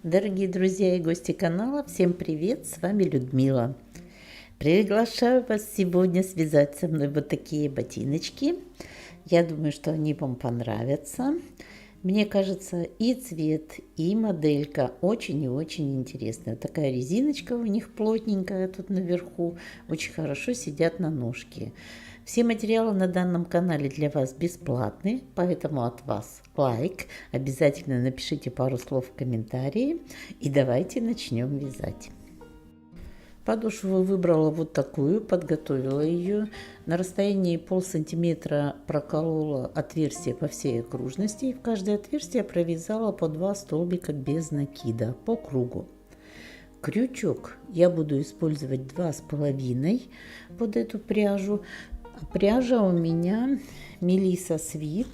Дорогие друзья и гости канала, всем привет, с вами Людмила. Приглашаю вас сегодня связать со мной вот такие ботиночки. Я думаю, что они вам понравятся. Мне кажется, и цвет, и моделька очень и очень интересная. Вот такая резиночка у них плотненькая тут наверху, очень хорошо сидят на ножке. Все материалы на данном канале для вас бесплатны, поэтому от вас лайк. Обязательно напишите пару слов в комментарии и давайте начнем вязать. Подошву выбрала вот такую, подготовила ее. На расстоянии полсантиметра проколола отверстие по всей окружности. И в каждое отверстие провязала по 2 столбика без накида по кругу. Крючок я буду использовать 2,5 под эту пряжу. Пряжа у меня Melissa Sweet.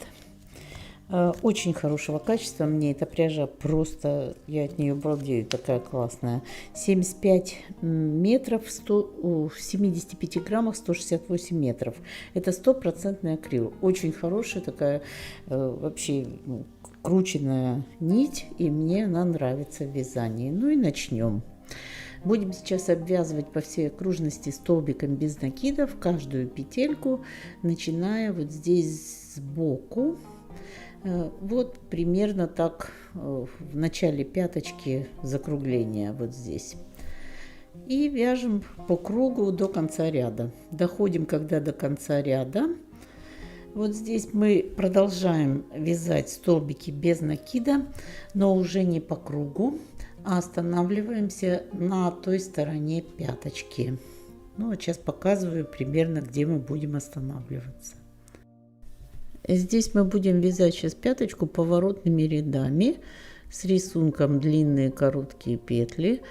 Очень хорошего качества. Мне эта пряжа просто, я от нее балдею, такая классная. 75 метров, в 75 граммах 168 метров. Это 100% акрил. Очень хорошая такая вообще крученная нить, и мне она нравится в вязании. Ну и начнем. Будем сейчас обвязывать по всей окружности столбиком без накидов каждую петельку, начиная вот здесь сбоку. Вот примерно так в начале пяточки закругления вот здесь. И вяжем по кругу до конца ряда. Доходим когда до конца ряда. Вот здесь мы продолжаем вязать столбики без накида, но уже не по кругу, а останавливаемся на той стороне пяточки. Ну, вот сейчас показываю примерно, где мы будем останавливаться. Здесь мы будем вязать сейчас пяточку поворотными рядами с рисунком длинные короткие петли.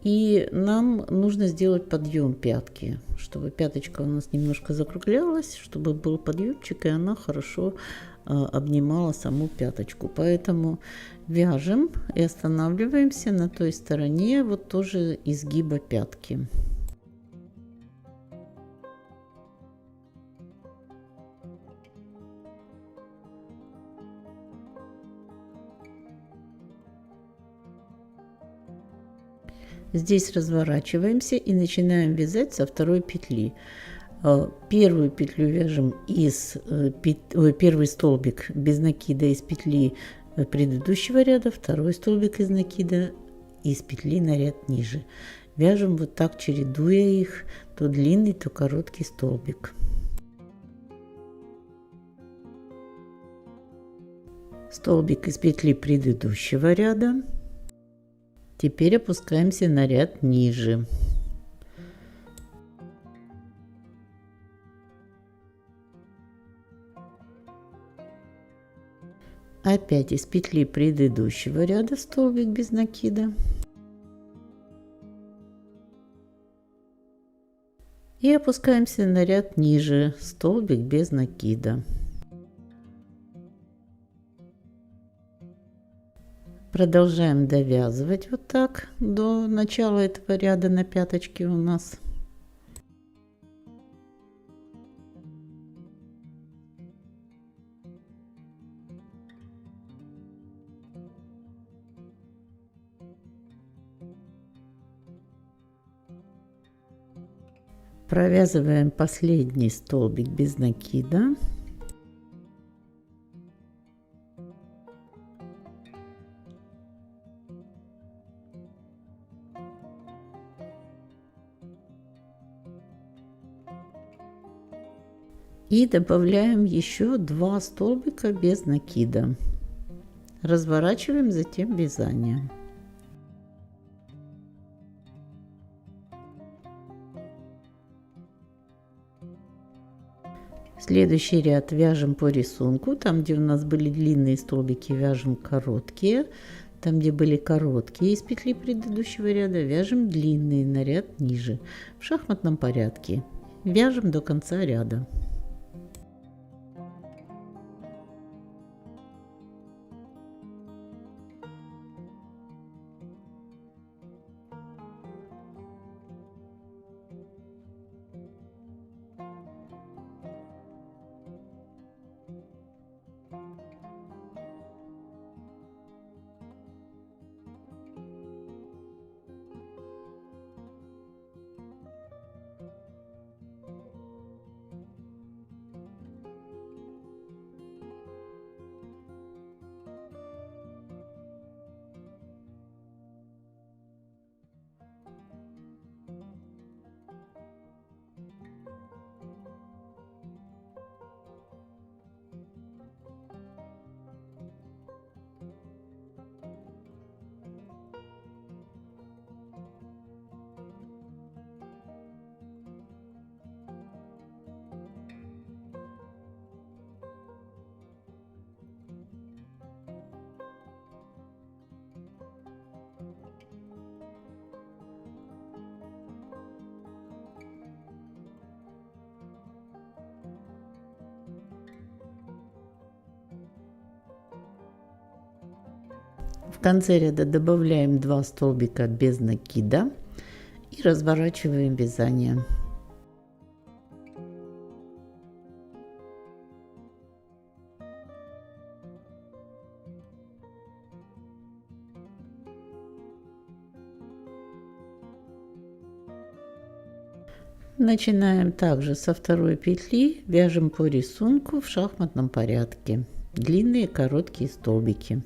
И нам нужно сделать подъем пятки, чтобы пяточка у нас немножко закруглялась, чтобы был подъемчик, и она хорошо обнимала саму пяточку. Поэтому вяжем и останавливаемся на той стороне, вот тоже изгиба пятки. Здесь разворачиваемся и начинаем вязать со второй петли. Первую петлю вяжем первый столбик без накида из петли предыдущего ряда, второй столбик из накида из петли на ряд ниже. Вяжем вот так, чередуя их, то длинный, то короткий столбик. Столбик из петли предыдущего ряда. Теперь опускаемся на ряд ниже. Опять из петли предыдущего ряда столбик без накида. И опускаемся на ряд ниже, столбик без накида. Продолжаем довязывать вот так до начала этого ряда на пяточке у нас. Провязываем последний столбик без накида. И добавляем еще 2 столбика без накида. Разворачиваем, затем вязание. Следующий ряд вяжем по рисунку. Там, где у нас были длинные столбики, вяжем короткие. Там, где были короткие из петли предыдущего ряда, вяжем длинные на ряд ниже. В шахматном порядке. Вяжем до конца ряда. В конце ряда добавляем 2 столбика без накида и разворачиваем вязание. Начинаем также со второй петли, вяжем по рисунку в шахматном порядке. Длинные короткие столбики.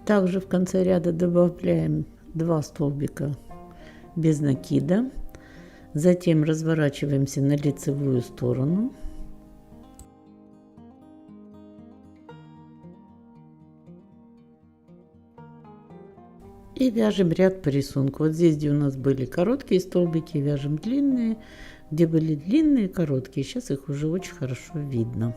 Также в конце ряда добавляем 2 столбика без накида. Затем разворачиваемся на лицевую сторону. И вяжем ряд по рисунку. Вот здесь, где у нас были короткие столбики, вяжем длинные. Где были длинные, короткие, сейчас их уже очень хорошо видно.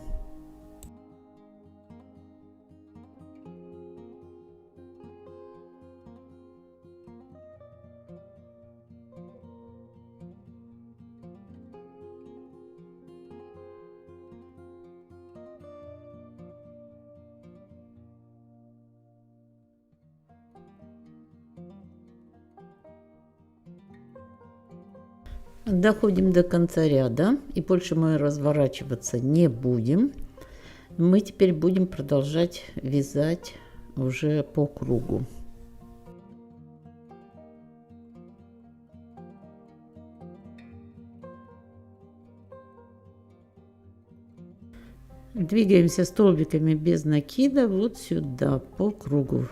Доходим до конца ряда, и больше мы разворачиваться не будем. Мы теперь будем продолжать вязать уже по кругу. Двигаемся столбиками без накида вот сюда по кругу.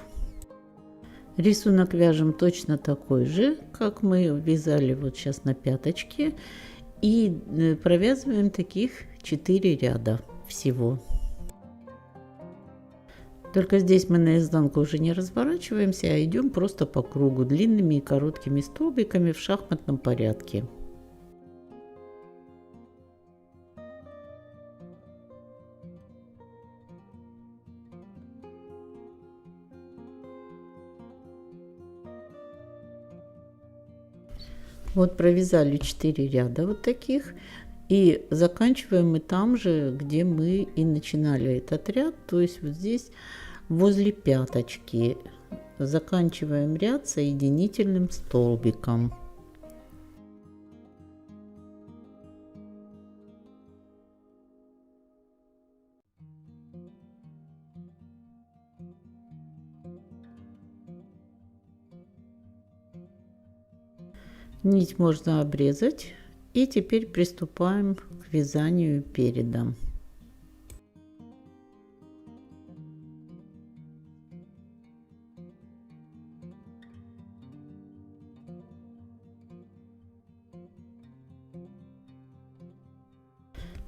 Рисунок вяжем точно такой же, как мы вязали вот сейчас на пяточке. И провязываем таких 4 ряда всего. Только здесь мы на изнанку уже не разворачиваемся, а идем просто по кругу длинными и короткими столбиками в шахматном порядке. Вот провязали 4 ряда вот таких, и заканчиваем мы там же, где мы и начинали этот ряд, то есть вот здесь возле пяточки заканчиваем ряд соединительным столбиком. Нить можно обрезать, и теперь приступаем к вязанию переда.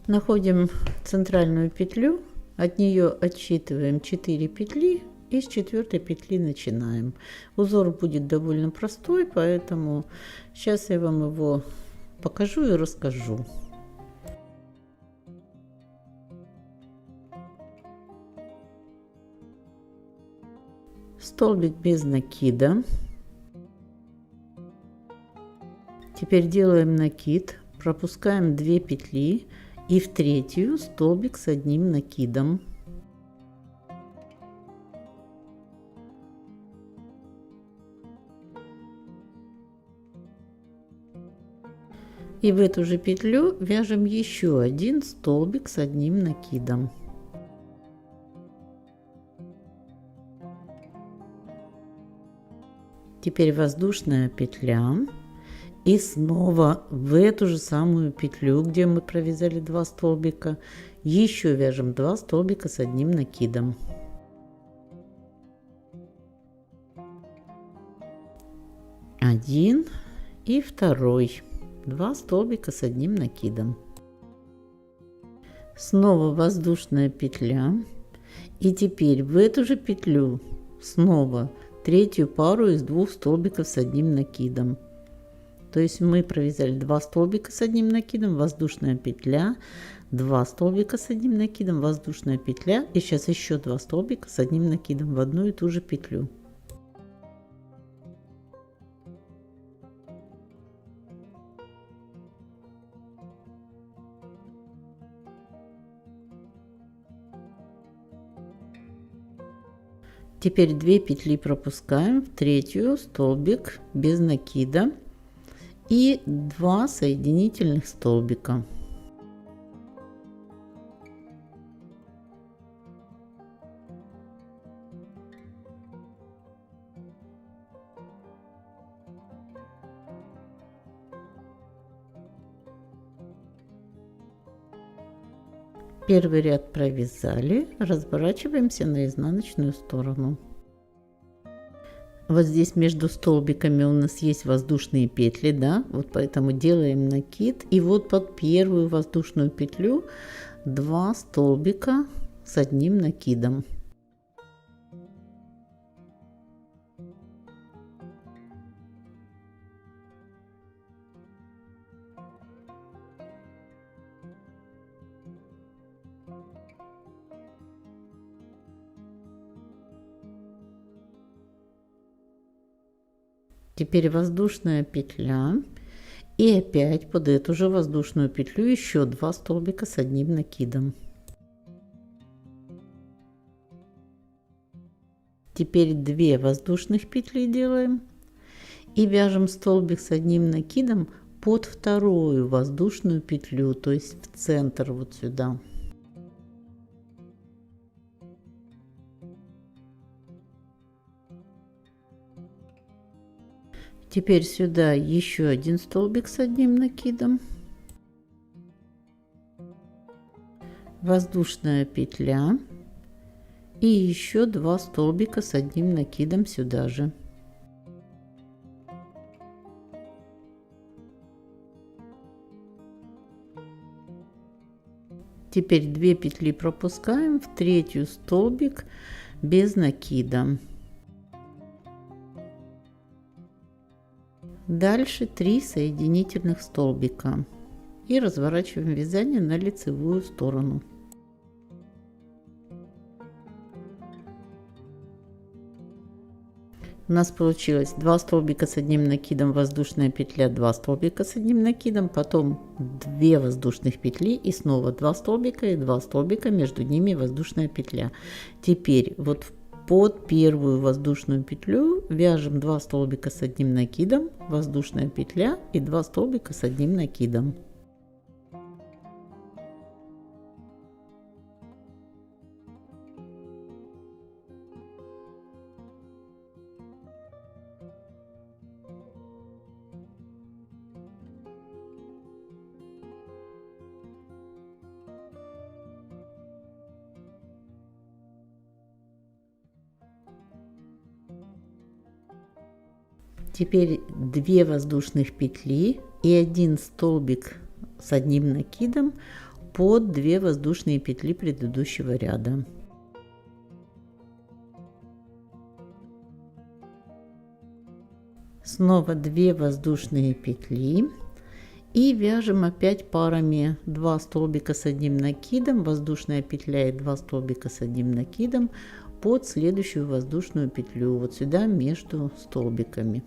Находим центральную петлю, от нее отсчитываем 4 петли и с 4 петли начинаем. Узор будет довольно простой, поэтому сейчас я вам его покажу и расскажу. Столбик без накида. Теперь делаем накид, пропускаем 2 петли и в третью столбик с одним накидом. И в эту же петлю вяжем еще один столбик с одним накидом. Теперь воздушная петля. И снова в эту же самую петлю, где мы провязали 2 столбика, еще вяжем 2 столбика с одним накидом. Один и второй. 2 столбика с одним накидом. Снова воздушная петля. И теперь в эту же петлю снова третью пару из 2 столбиков с одним накидом. То есть мы провязали 2 столбика с одним накидом, воздушная петля, 2 столбика с одним накидом, воздушная петля и сейчас еще 2 столбика с одним накидом в одну и ту же петлю. Теперь 2 петли пропускаем в третью столбик без накида и 2 соединительных столбика. Первый ряд провязали, разворачиваемся на изнаночную сторону. Вот здесь между столбиками у нас есть воздушные петли, да, вот поэтому делаем накид. И вот под первую воздушную петлю 2 столбика с одним накидом. Теперь воздушная петля и опять под эту же воздушную петлю еще 2 столбика с одним накидом. Теперь 2 воздушных петли делаем и вяжем столбик с одним накидом под вторую воздушную петлю, то есть в центр вот сюда. Теперь сюда еще один столбик с одним накидом, воздушная петля и еще 2 столбика с одним накидом сюда же. Теперь 2 петли пропускаем в третью столбик без накида. Дальше 3 соединительных столбика и разворачиваем вязание на лицевую сторону. У нас получилось 2 столбика с одним накидом, воздушная петля, 2 столбика с одним накидом, потом 2 воздушных петли и снова 2 столбика и 2 столбика, между ними воздушная петля. Теперь вот под первую воздушную петлю вяжем 2 столбика с одним накидом, воздушная петля и 2 столбика с одним накидом. Теперь 2 воздушных петли и 1 столбик с одним накидом под 2 воздушные петли предыдущего ряда. Снова 2 воздушные петли и вяжем опять парами 2 столбика с одним накидом, воздушная петля и 2 столбика с одним накидом под следующую воздушную петлю, вот сюда между столбиками.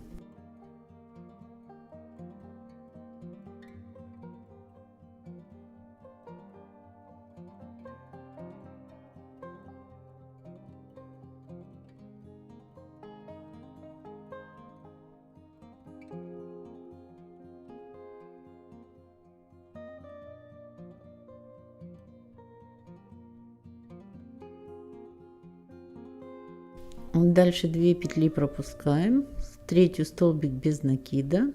Дальше 2 петли пропускаем, третью столбик без накида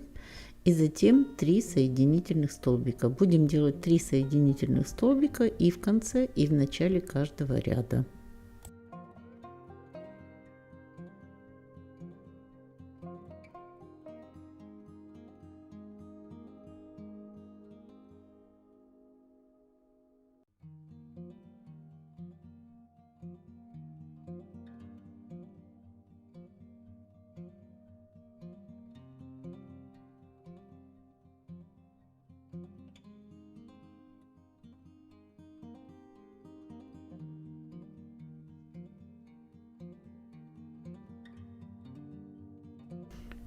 и затем 3 соединительных столбика. Будем делать 3 соединительных столбика и в конце, и в начале каждого ряда.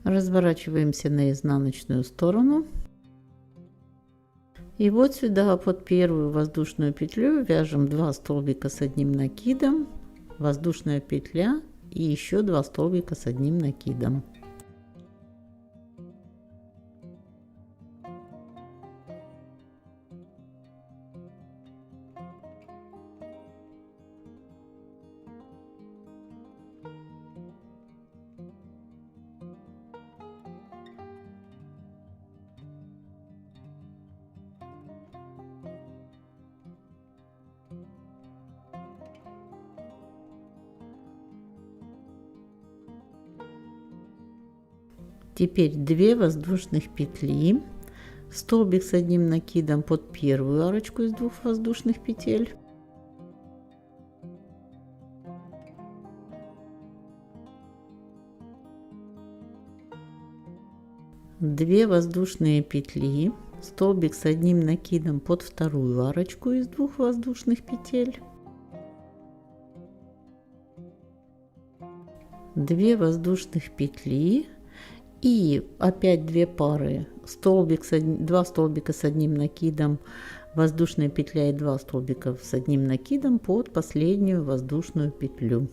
Разворачиваемся на изнаночную сторону. И вот сюда под первую воздушную петлю вяжем 2 столбика с одним накидом, воздушная петля и еще 2 столбика с одним накидом. Теперь 2 воздушных петли, столбик с одним накидом под первую арочку из 2 воздушных петель, две воздушные петли, столбик с одним накидом под вторую арочку из 2 воздушных петель, 2 воздушных петли и опять 2 пары, два столбика с одним накидом, воздушная петля и 2 столбика с одним накидом под последнюю воздушную петлю.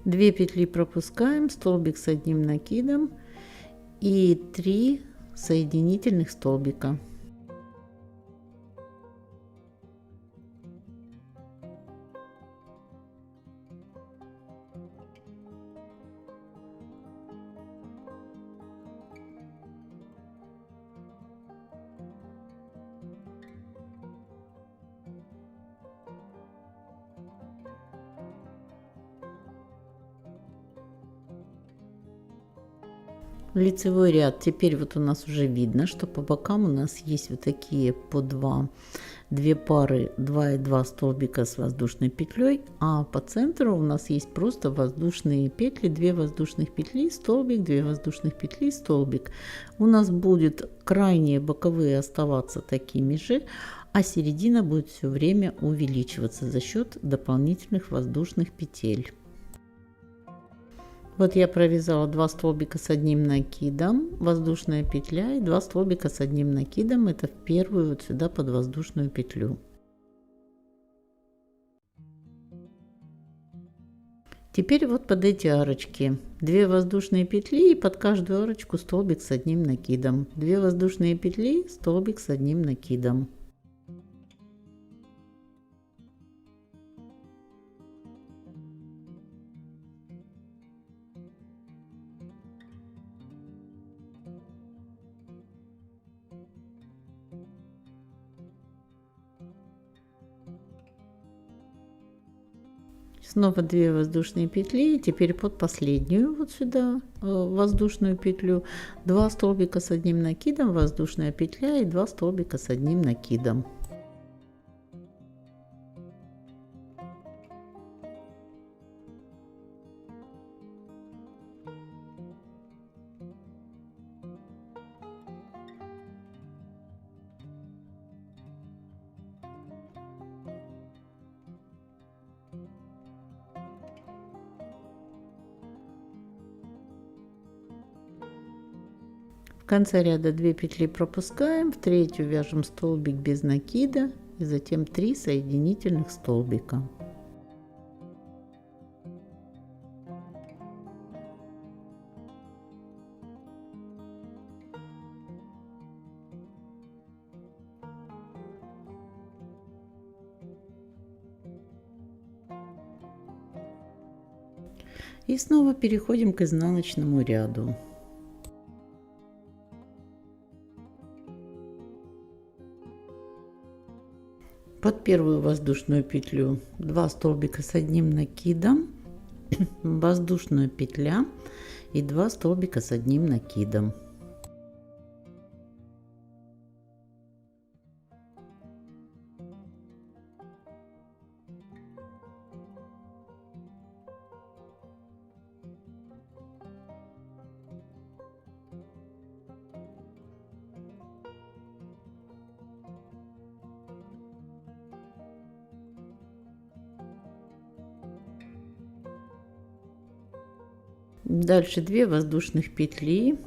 Две петли пропускаем, столбик с одним накидом и 3 соединительных столбика. Лицевой ряд. Теперь вот у нас уже видно, что по бокам у нас есть вот такие по 2 пары 2 и 2 столбика с воздушной петлей, а по центру у нас есть просто воздушные петли, 2 воздушных петли, столбик, 2 воздушных петли, столбик. У нас будет крайние боковые оставаться такими же, а середина будет все время увеличиваться за счет дополнительных воздушных петель. Вот я провязала 2 столбика с одним накидом, воздушная петля и 2 столбика с одним накидом, это в первую вот сюда под воздушную петлю. Теперь вот под эти арочки 2 воздушные петли и под каждую арочку столбик с одним накидом, 2 воздушные петли, столбик с одним накидом. Снова 2 воздушные петли, и теперь под последнюю вот сюда воздушную петлю 2 столбика с одним накидом, воздушная петля и 2 столбика с одним накидом. В конце ряда 2 петли пропускаем, в третью вяжем столбик без накида и затем 3 соединительных столбика. И снова переходим к изнаночному ряду. Под первую воздушную петлю 2 столбика с одним накидом, воздушная петля и 2 столбика с одним накидом. Дальше 2 воздушных петли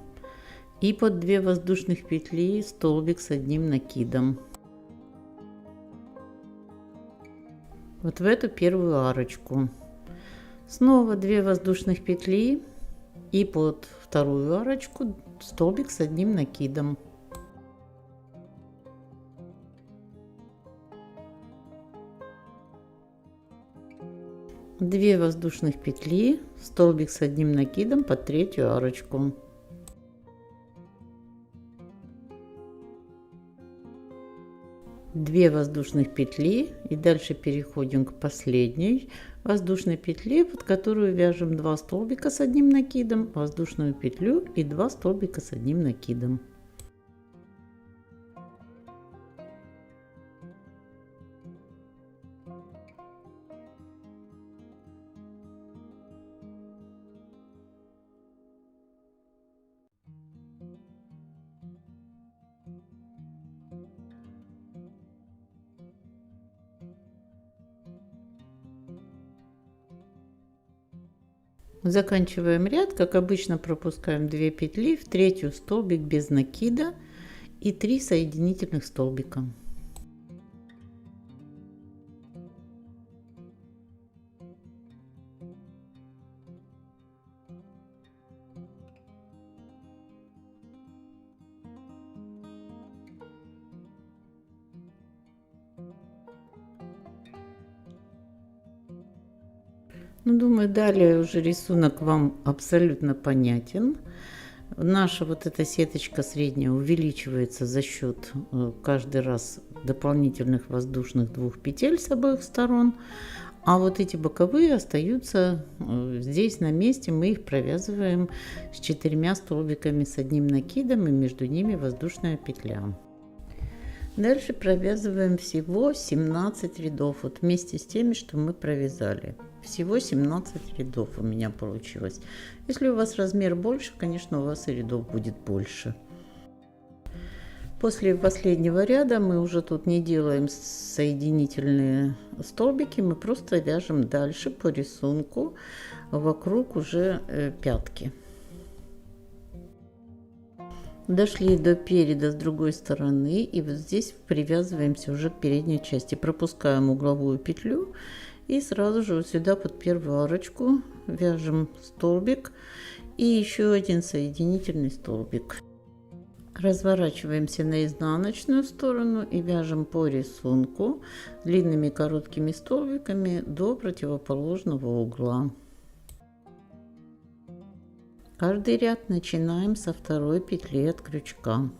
и под 2 воздушных петли столбик с одним накидом. Вот в эту первую арочку. Снова 2 воздушных петли и под вторую арочку столбик с одним накидом. Две воздушных петли, столбик с одним накидом под третью арочку. Две воздушных петли и дальше переходим к последней воздушной петле, под которую вяжем 2 столбика с одним накидом, воздушную петлю и 2 столбика с одним накидом. Заканчиваем ряд, как обычно, пропускаем 2 петли, в третью столбик без накида и 3 соединительных столбика. Ну, думаю, далее уже рисунок вам абсолютно понятен. Наша вот эта сеточка средняя увеличивается за счет каждый раз дополнительных воздушных 2 петель с обоих сторон. А вот эти боковые остаются здесь на месте. Мы их провязываем с 4 столбиками с одним накидом и между ними воздушная петля. Дальше провязываем всего 17 рядов, вот вместе с теми, что мы провязали. Всего 17 рядов у меня получилось. Если у вас размер больше, конечно, у вас и рядов будет больше. После последнего ряда мы уже тут не делаем соединительные столбики, мы просто вяжем дальше по рисунку вокруг уже пятки. Дошли до переда с другой стороны, и вот здесь привязываемся уже к передней части. Пропускаем угловую петлю и сразу же вот сюда под первую арочку вяжем столбик и еще один соединительный столбик. Разворачиваемся на изнаночную сторону и вяжем по рисунку длинными короткими столбиками до противоположного угла. Каждый ряд начинаем со второй петли от крючка.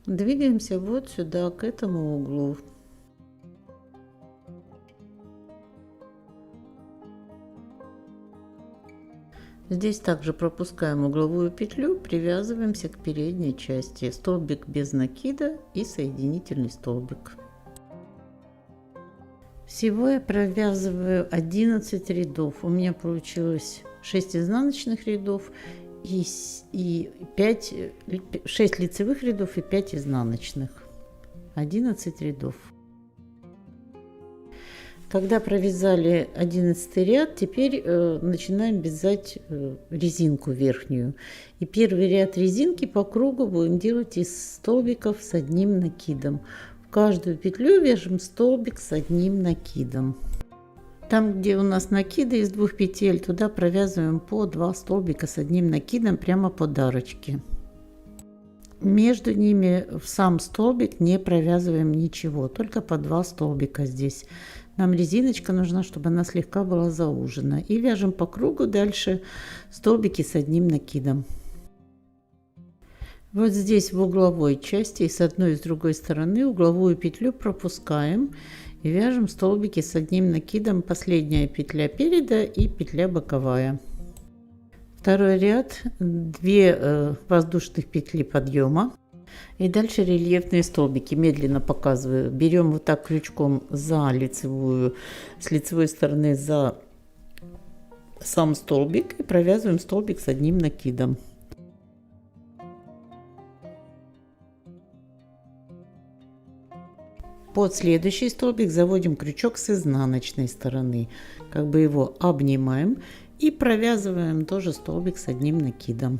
Двигаемся вот сюда, к этому углу. Здесь также пропускаем угловую петлю, привязываемся к передней части. Столбик без накида и соединительный столбик. Всего я провязываю 11 рядов. У меня получилось 6 изнаночных рядов и 6 лицевых рядов и 5 изнаночных. 11 рядов. Когда провязали 11 ряд, теперь начинаем вязать резинку верхнюю. И первый ряд резинки по кругу будем делать из столбиков с одним накидом. В каждую петлю вяжем столбик с одним накидом. Там, где у нас накиды из 2 петель, туда провязываем по 2 столбика с одним накидом прямо под арочки. Между ними в сам столбик не провязываем ничего, только по 2 столбика здесь. Нам резиночка нужна, чтобы она слегка была заужена. И вяжем по кругу дальше столбики с одним накидом. Вот здесь в угловой части и с одной и с другой стороны угловую петлю пропускаем и вяжем столбики с одним накидом. Последняя петля переда и петля боковая. Второй ряд 2 воздушных петли подъема. И дальше рельефные столбики. Медленно показываю. Берем вот так крючком за лицевую, с лицевой стороны за сам столбик и провязываем столбик с одним накидом. Под следующий столбик заводим крючок с изнаночной стороны. Как бы его обнимаем и провязываем тоже столбик с одним накидом.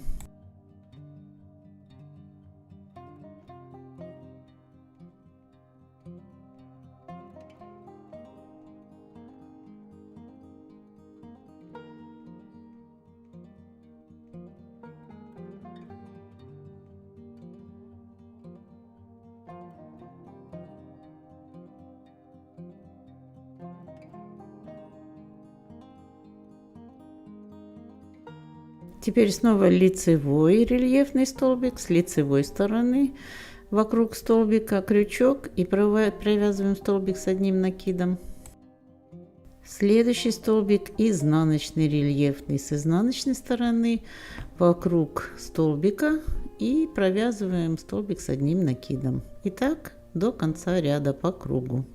Теперь снова лицевой рельефный столбик с лицевой стороны вокруг столбика крючок и провязываем столбик с одним накидом. Следующий столбик изнаночный рельефный с изнаночной стороны вокруг столбика и провязываем столбик с одним накидом. И так до конца ряда по кругу.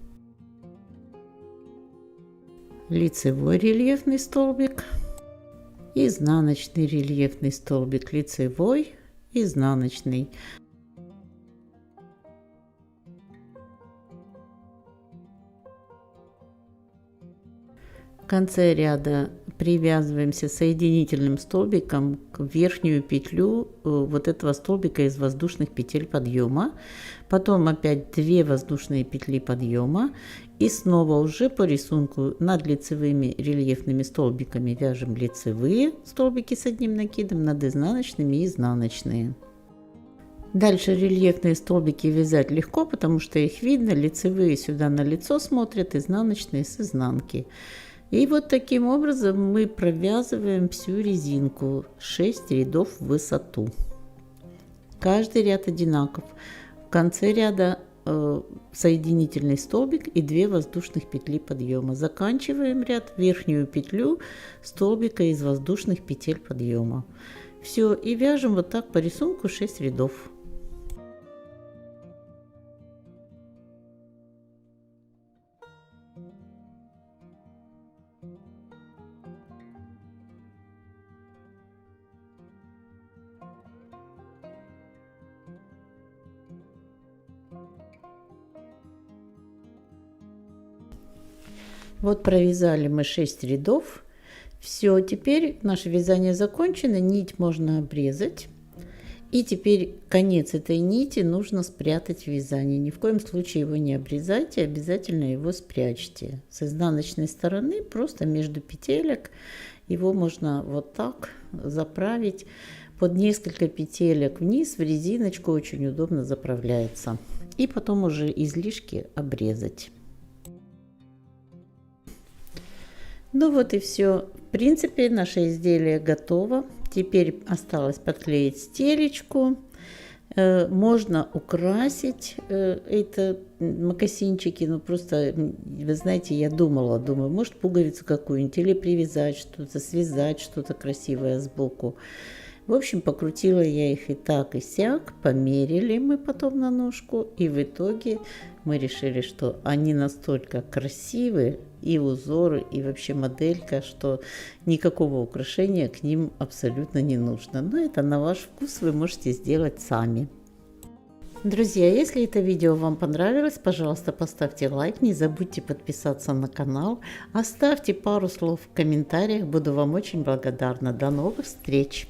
Лицевой рельефный столбик. Изнаночный рельефный столбик, лицевой, изнаночный. В конце ряда привязываемся соединительным столбиком к верхнюю петлю вот этого столбика из воздушных петель подъема. Потом опять 2 воздушные петли подъема. И снова уже по рисунку над лицевыми рельефными столбиками вяжем лицевые столбики с одним накидом, над изнаночными изнаночные. Дальше рельефные столбики вязать легко, потому что их видно. Лицевые сюда на лицо смотрят, изнаночные с изнанки. И вот таким образом мы провязываем всю резинку 6 рядов в высоту. Каждый ряд одинаков. В конце ряда соединительный столбик и 2 воздушных петли подъема. Заканчиваем ряд, верхнюю петлю столбика из воздушных петель подъема. Все, и вяжем вот так по рисунку 6 рядов. Вот провязали мы 6 рядов. Все, теперь наше вязание закончено. Нить можно обрезать. И теперь конец этой нити нужно спрятать в вязании. Ни в коем случае его не обрезайте, обязательно его спрячьте. С изнаночной стороны просто между петелек его можно вот так заправить. Под несколько петелек вниз в резиночку очень удобно заправляется. И потом уже излишки обрезать. Ну вот и все. В принципе, наше изделие готово. Теперь осталось подклеить стелечку. Можно украсить это мокасинчики. Ну просто, вы знаете, я думаю, может пуговицу какую-нибудь или привязать что-то, связать что-то красивое сбоку. В общем, покрутила я их и так, и сяк, померили мы потом на ножку, и в итоге мы решили, что они настолько красивые, и узоры, и вообще моделька, что никакого украшения к ним абсолютно не нужно. Но это на ваш вкус, вы можете сделать сами. Друзья, если это видео вам понравилось, пожалуйста, поставьте лайк, не забудьте подписаться на канал, оставьте пару слов в комментариях, буду вам очень благодарна. До новых встреч!